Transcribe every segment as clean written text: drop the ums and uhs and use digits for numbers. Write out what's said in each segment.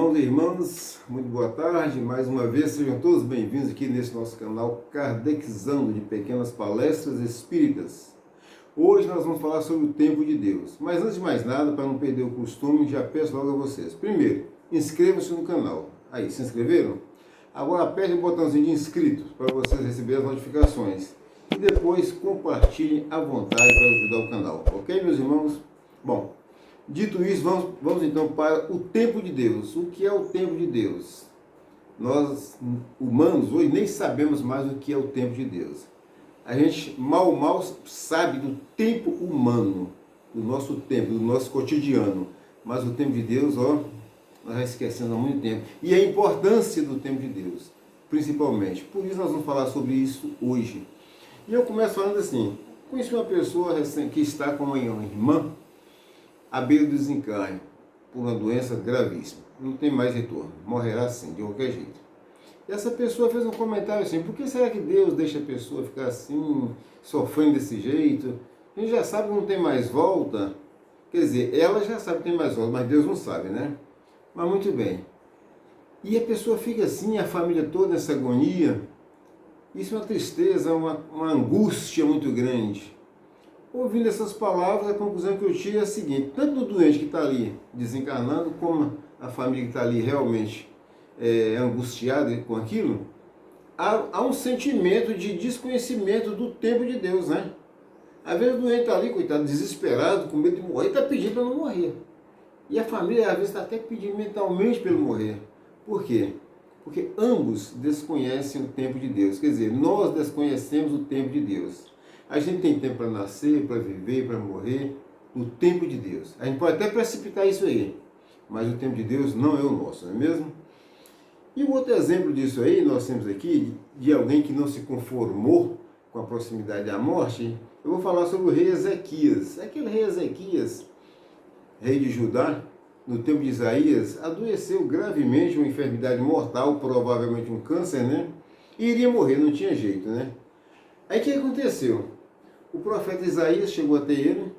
irmãos e irmãs, muito boa tarde, mais uma vez sejam todos bem-vindos aqui nesse nosso canal Kardecizando de Pequenas Palestras Espíritas. Hoje nós vamos falar sobre o tempo de Deus, mas antes de mais nada, para não perder o costume, já peço logo a vocês. Primeiro, inscrevam-se no canal. Aí, se inscreveram? Agora aperte o botãozinho de inscritos para vocês receberem as notificações e depois compartilhem à vontade para ajudar o canal, ok, meus irmãos? Bom, dito isso, vamos então para o tempo de Deus. O que é o tempo de Deus? Nós, humanos, hoje nem sabemos mais o que é o tempo de Deus. A gente mal sabe do tempo humano, do nosso tempo, do nosso cotidiano. Mas o tempo de Deus, nós já esquecemos há muito tempo. E a importância do tempo de Deus, principalmente. Por isso nós vamos falar sobre isso hoje. E eu começo falando assim, conheci uma pessoa que está com uma irmã à beira do desencarne, por uma doença gravíssima. Não tem mais retorno, morrerá assim, de qualquer jeito. E essa pessoa fez um comentário assim, por que será que Deus deixa a pessoa ficar assim, sofrendo desse jeito? A gente já sabe que não tem mais volta. Quer dizer, ela já sabe que tem mais volta, mas Deus não sabe, né? Mas muito bem. E a pessoa fica assim, a família toda nessa agonia. Isso é uma tristeza, uma angústia muito grande. Ouvindo essas palavras, a conclusão que eu tiro é a seguinte: tanto o doente que está ali desencarnando, como a família que está ali realmente angustiada com aquilo, há um sentimento de desconhecimento do tempo de Deus, né? Às vezes o doente está ali, coitado, desesperado, com medo de morrer, está pedindo para não morrer. E a família, às vezes, está até pedindo mentalmente para ele morrer. Por quê? Porque ambos desconhecem o tempo de Deus. Quer dizer, nós desconhecemos o tempo de Deus. A gente tem tempo para nascer, para viver, para morrer, o tempo de Deus. A gente pode até precipitar isso aí, mas o tempo de Deus não é o nosso, não é mesmo? E o outro exemplo disso aí, nós temos aqui, de alguém que não se conformou com a proximidade da morte, eu vou falar sobre o rei Ezequias. Aquele rei Ezequias, rei de Judá, no tempo de Isaías, adoeceu gravemente, uma enfermidade mortal, provavelmente um câncer, né? E iria morrer, não tinha jeito, né? Aí o que aconteceu? O profeta Isaías chegou até ele,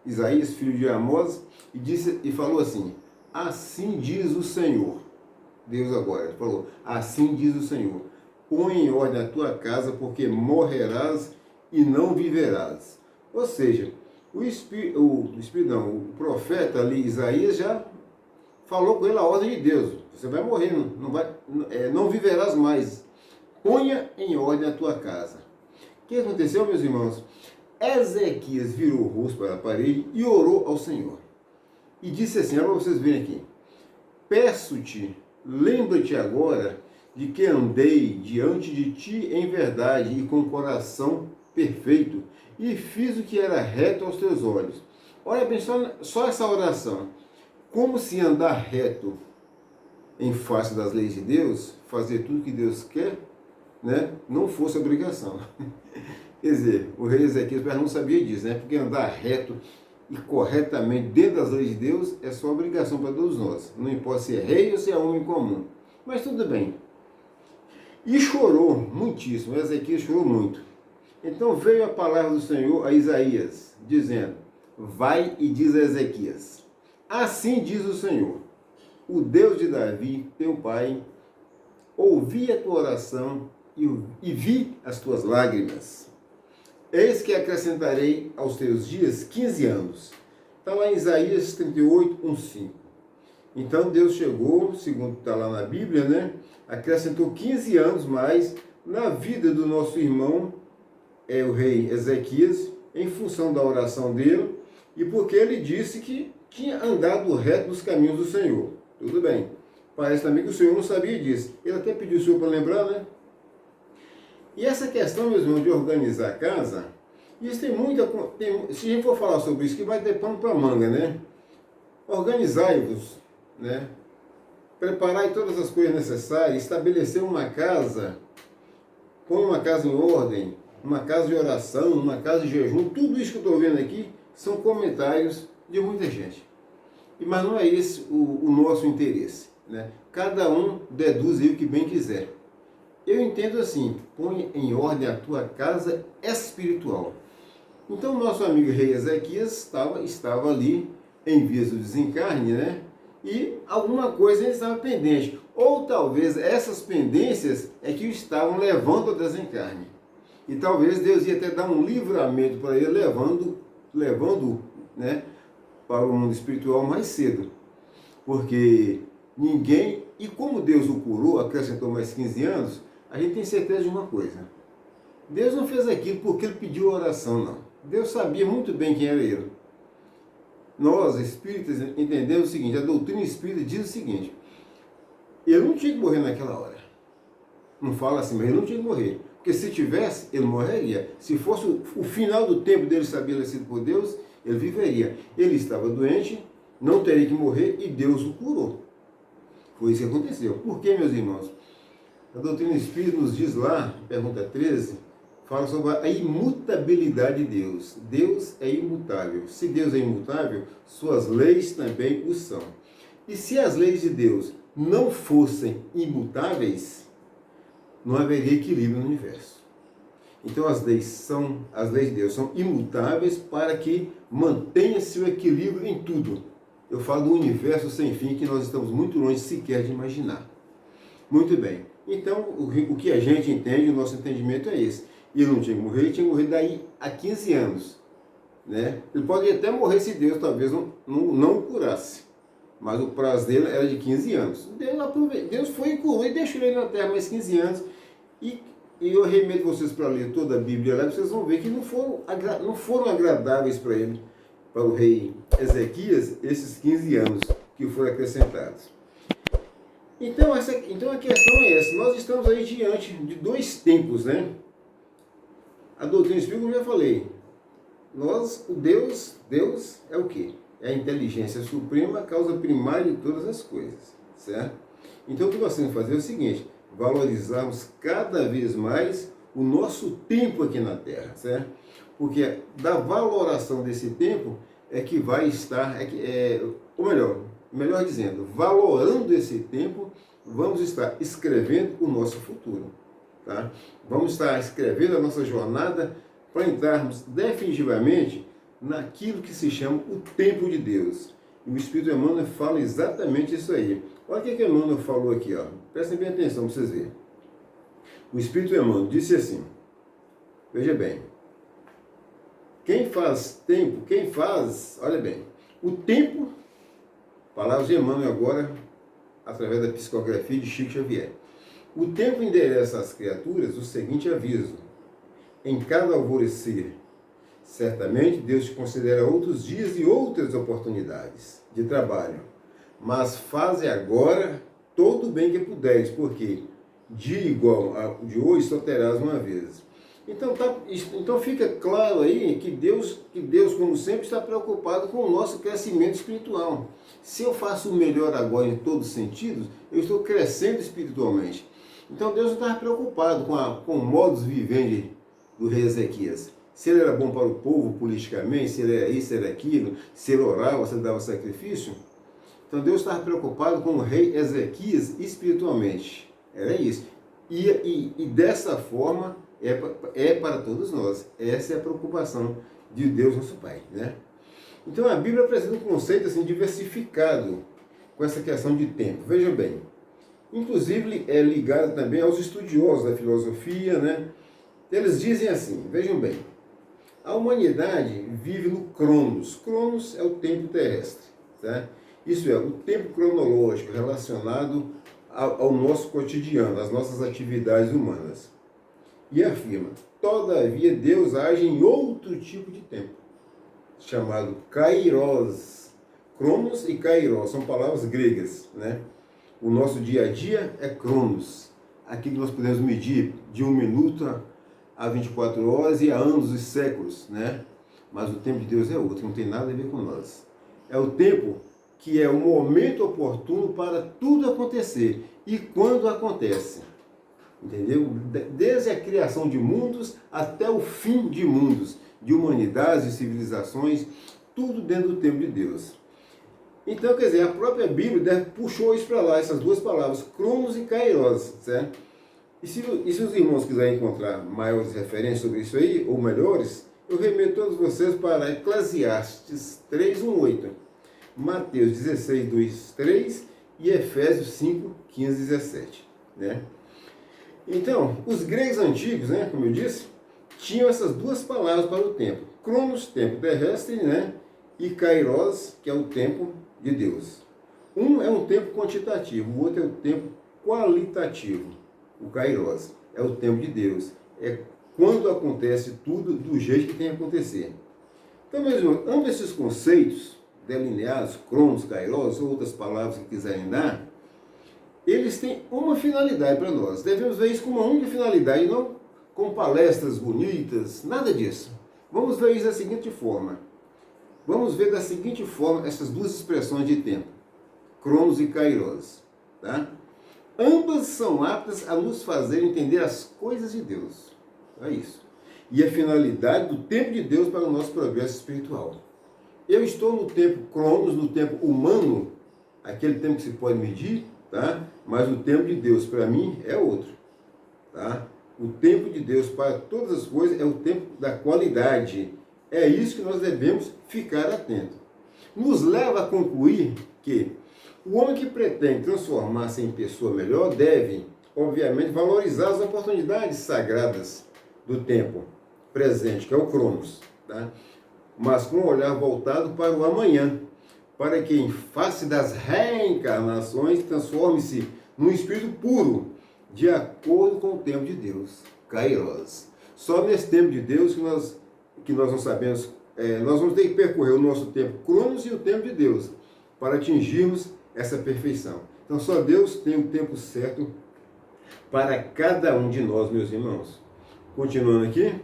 Isaías, filho de Amós, e falou assim: assim diz o Senhor. Deus agora falou: assim diz o Senhor, põe em ordem a tua casa, porque morrerás e não viverás. Ou seja, o profeta ali, Isaías, já falou com ele a ordem de Deus: você vai morrer, não viverás mais. Ponha em ordem a tua casa. O que aconteceu, meus irmãos? Ezequias virou o rosto para a parede e orou ao Senhor. E disse assim, olha para vocês verem aqui: peço-te, lembra-te agora de que andei diante de ti em verdade e com coração perfeito, e fiz o que era reto aos teus olhos. Olha bem, só essa oração. Como se andar reto em face das leis de Deus, fazer tudo que Deus quer, né, não fosse obrigação. Quer dizer, o rei Ezequias não sabia disso, né? Porque andar reto e corretamente dentro das leis de Deus é só obrigação para todos nós. Não importa se é rei ou se é homem comum. Mas tudo bem. E chorou muitíssimo, Ezequias chorou muito. Então veio a palavra do Senhor a Isaías, dizendo: vai e diz a Ezequias: assim diz o Senhor, o Deus de Davi, teu pai, ouvi a tua oração e vi as tuas lágrimas. Eis que acrescentarei aos teus dias 15 anos. Está lá em Isaías 38, 1:5. Então Deus chegou, segundo está lá na Bíblia, né? Acrescentou 15 anos mais na vida do nosso irmão, o rei Ezequias, em função da oração dele, e porque ele disse que tinha andado reto nos caminhos do Senhor. Tudo bem. Parece também que o Senhor não sabia disso. Ele até pediu o Senhor para lembrar, né? E essa questão, meus irmãos, de organizar a casa, isso tem muita... se a gente for falar sobre isso, que vai ter pano para manga, né? Organizai-vos, né? Preparai todas as coisas necessárias, estabelecer uma casa, põe uma casa em ordem, uma casa de oração, uma casa de jejum, tudo isso que eu estou vendo aqui são comentários de muita gente. Mas não é esse o nosso interesse, né? Cada um deduz aí o que bem quiser. Eu entendo assim: põe em ordem a tua casa espiritual. Então, nosso amigo rei Ezequias estava ali em vias do desencarne, né? e alguma coisa ainda estava pendente. Ou talvez essas pendências é que o estavam levando ao desencarne. E talvez Deus ia até dar um livramento para ele, levando, né, para o mundo espiritual mais cedo. Porque ninguém, e como Deus o curou, acrescentou mais 15 anos, a gente tem certeza de uma coisa. Deus não fez aquilo porque ele pediu oração, não. Deus sabia muito bem quem era ele. Nós, espíritas, entendemos o seguinte, a doutrina espírita diz o seguinte, ele não tinha que morrer naquela hora. Não fala assim, mas ele não tinha que morrer. Porque se tivesse, ele morreria. Se fosse o final do tempo dele estabelecido por Deus, ele viveria. Ele estava doente, não teria que morrer e Deus o curou. Foi isso que aconteceu. Por quê, meus irmãos? A doutrina espírita nos diz lá, pergunta 13, fala sobre a imutabilidade de Deus. Deus é imutável. Se Deus é imutável, suas leis também o são. E se as leis de Deus não fossem imutáveis, não haveria equilíbrio no universo. Então as leis de Deus são imutáveis para que mantenha-se o equilíbrio em tudo. Eu falo do universo sem fim que nós estamos muito longe sequer de imaginar. Muito bem. Então o que a gente entende, o nosso entendimento é esse. Ele não tinha que morrer, ele tinha que morrer daí a 15 anos. Né? Ele poderia até morrer se Deus talvez não o curasse. Mas o prazo dele era de 15 anos. Deus foi e curou e deixou ele na terra mais 15 anos. E eu remeto vocês para ler toda a Bíblia lá, vocês vão ver que não foram agradáveis para ele, para o rei Ezequias, esses 15 anos que foram acrescentados. Então a questão é essa, nós estamos aí diante de dois tempos, né? A doutrina espírita, como eu já falei, Deus é o quê? É a inteligência suprema, a causa primária de todas as coisas, certo? Então o que nós temos que fazer é o seguinte, valorizarmos cada vez mais o nosso tempo aqui na Terra, certo? Porque da valoração desse tempo é que vai estar, ou melhor dizendo, valorando esse tempo, vamos estar escrevendo o nosso futuro, tá? Vamos estar escrevendo a nossa jornada para entrarmos definitivamente naquilo que se chama o tempo de Deus. E o Espírito Emmanuel fala exatamente isso aí. Olha o que Emmanuel falou aqui, ó. Prestem bem atenção para vocês verem. O Espírito Emmanuel disse assim, veja bem, olha bem, o tempo, palavras de Emmanuel agora, através da psicografia de Chico Xavier. O tempo endereça às criaturas o seguinte aviso, em cada alvorecer, certamente Deus te considera outros dias e outras oportunidades de trabalho, mas faze agora todo o bem que puderes, porque dia igual ao de hoje só terás uma vez. Então fica claro aí que Deus, como sempre, está preocupado com o nosso crescimento espiritual. Se eu faço o melhor agora em todos os sentidos, eu estou crescendo espiritualmente. Então Deus não estava preocupado com o modus vivendi do rei Ezequias. Se ele era bom para o povo politicamente, se ele era isso, era aquilo, se ele orava, se ele dava sacrifício. Então Deus estava preocupado com o rei Ezequias espiritualmente. Era isso. E dessa forma é para todos nós. Essa é a preocupação de Deus, nosso Pai, né? Então a Bíblia apresenta um conceito assim, diversificado com essa questão de tempo. Veja bem. Inclusive é ligado também aos estudiosos da filosofia, né? Eles dizem assim, vejam bem, a humanidade vive no Cronos. Cronos é o tempo terrestre, tá? Isso é, o tempo cronológico relacionado ao nosso cotidiano, às nossas atividades humanas. E afirma, todavia Deus age em outro tipo de tempo, chamado Kairos. Cronos e Kairos são palavras gregas, né? O nosso dia a dia é Cronos, aquilo que nós podemos medir de 1 minuto a 24 horas e a anos e séculos, né? Mas o tempo de Deus é outro, não tem nada a ver com nós. É o tempo que é o momento oportuno para tudo acontecer. E quando acontece, entendeu? Desde a criação de mundos até o fim de mundos, de humanidades e civilizações, tudo dentro do tempo de Deus. Então, quer dizer, a própria Bíblia puxou isso para lá, essas duas palavras, Cronos e Kairos, certo? E se os irmãos quiserem encontrar maiores referências sobre isso aí, ou melhores, eu remeto todos vocês para Eclesiastes 3:1-8. Mateus 16, 2, 3 e Efésios 5, 15, 17. Né? Então, os gregos antigos, né, como eu disse, tinham essas duas palavras para o tempo. Cronos, tempo terrestre, né, e Kairos, que é o tempo de Deus. Um é um tempo quantitativo, o outro é o tempo qualitativo. O Kairos é o tempo de Deus. É quando acontece tudo do jeito que tem que acontecer. Então, meus irmãos, ambos esses conceitos delineados, Cronos, Kairos, ou outras palavras que quiserem dar, eles têm uma finalidade para nós. Devemos ver isso como uma única finalidade, não com palestras bonitas, nada disso. Vamos ver isso da seguinte forma. Vamos ver da seguinte forma essas duas expressões de tempo, Cronos e Kairos. Tá? Ambas são aptas a nos fazer entender as coisas de Deus. É isso. E a finalidade do tempo de Deus para o nosso progresso espiritual. Eu estou no tempo Cronos, no tempo humano, aquele tempo que se pode medir, tá? Mas o tempo de Deus para mim é outro. Tá? O tempo de Deus para todas as coisas é o tempo da qualidade. É isso que nós devemos ficar atentos. Nos leva a concluir que o homem que pretende transformar-se em pessoa melhor deve, obviamente, valorizar as oportunidades sagradas do tempo presente, que é o Cronos, tá? Mas com um olhar voltado para o amanhã, para que em face das reencarnações transforme-se num espírito puro, de acordo com o tempo de Deus, Kairos. Só nesse tempo de Deus que nós não sabemos, nós vamos ter que percorrer o nosso tempo Cronos e o tempo de Deus, para atingirmos essa perfeição. Então só Deus tem o tempo certo para cada um de nós, meus irmãos. Continuando aqui,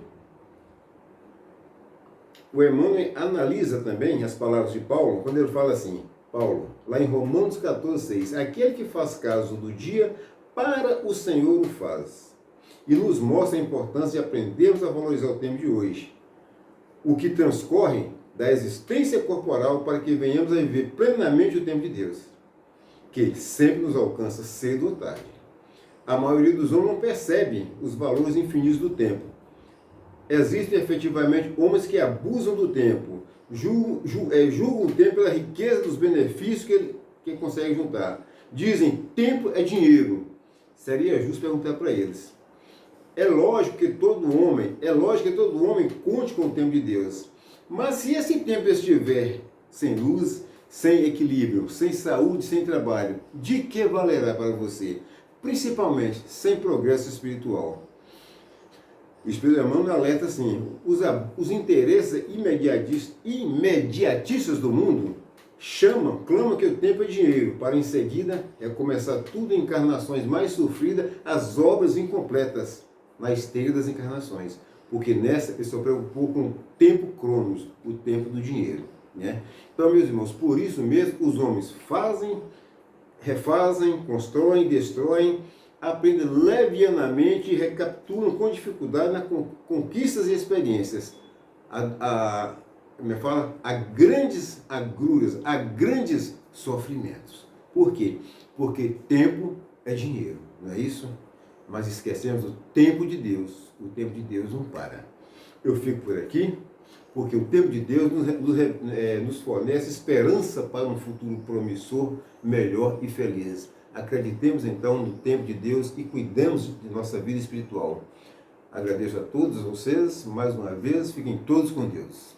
o Emmanuel analisa também as palavras de Paulo, quando ele fala assim, Paulo, lá em Romanos 14, 6, aquele que faz caso do dia, para o Senhor o faz. E nos mostra a importância de aprendermos a valorizar o tempo de hoje. O que transcorre da existência corporal para que venhamos a viver plenamente o tempo de Deus, que sempre nos alcança cedo ou tarde. A maioria dos homens não percebe os valores infinitos do tempo. Existem efetivamente homens que abusam do tempo, julgam o tempo pela riqueza dos benefícios que conseguem juntar. Dizem, tempo é dinheiro. Seria justo perguntar para eles. É lógico que todo homem conte com o tempo de Deus. Mas se esse tempo estiver sem luz, sem equilíbrio, sem saúde, sem trabalho, de que valerá para você? Principalmente sem progresso espiritual. O Espírito Emmanuel alerta assim, os interesses imediatistas do mundo clamam que o tempo é dinheiro, para em seguida começar tudo em encarnações mais sofridas, as obras incompletas na esteira das encarnações. Porque nessa ele se preocupou com o tempo Cronos, o tempo do dinheiro. Né? Então, meus irmãos, por isso mesmo os homens fazem, refazem, constroem, destroem, aprendem levianamente e recapturam com dificuldade nas conquistas e experiências. A grandes agruras, a grandes sofrimentos. Por quê? Porque tempo é dinheiro, não é isso? Mas esquecemos o tempo de Deus. O tempo de Deus não para. Eu fico por aqui, porque o tempo de Deus nos fornece esperança para um futuro promissor, melhor e feliz. Acreditemos então no tempo de Deus e cuidemos de nossa vida espiritual. Agradeço a todos vocês, mais uma vez, fiquem todos com Deus.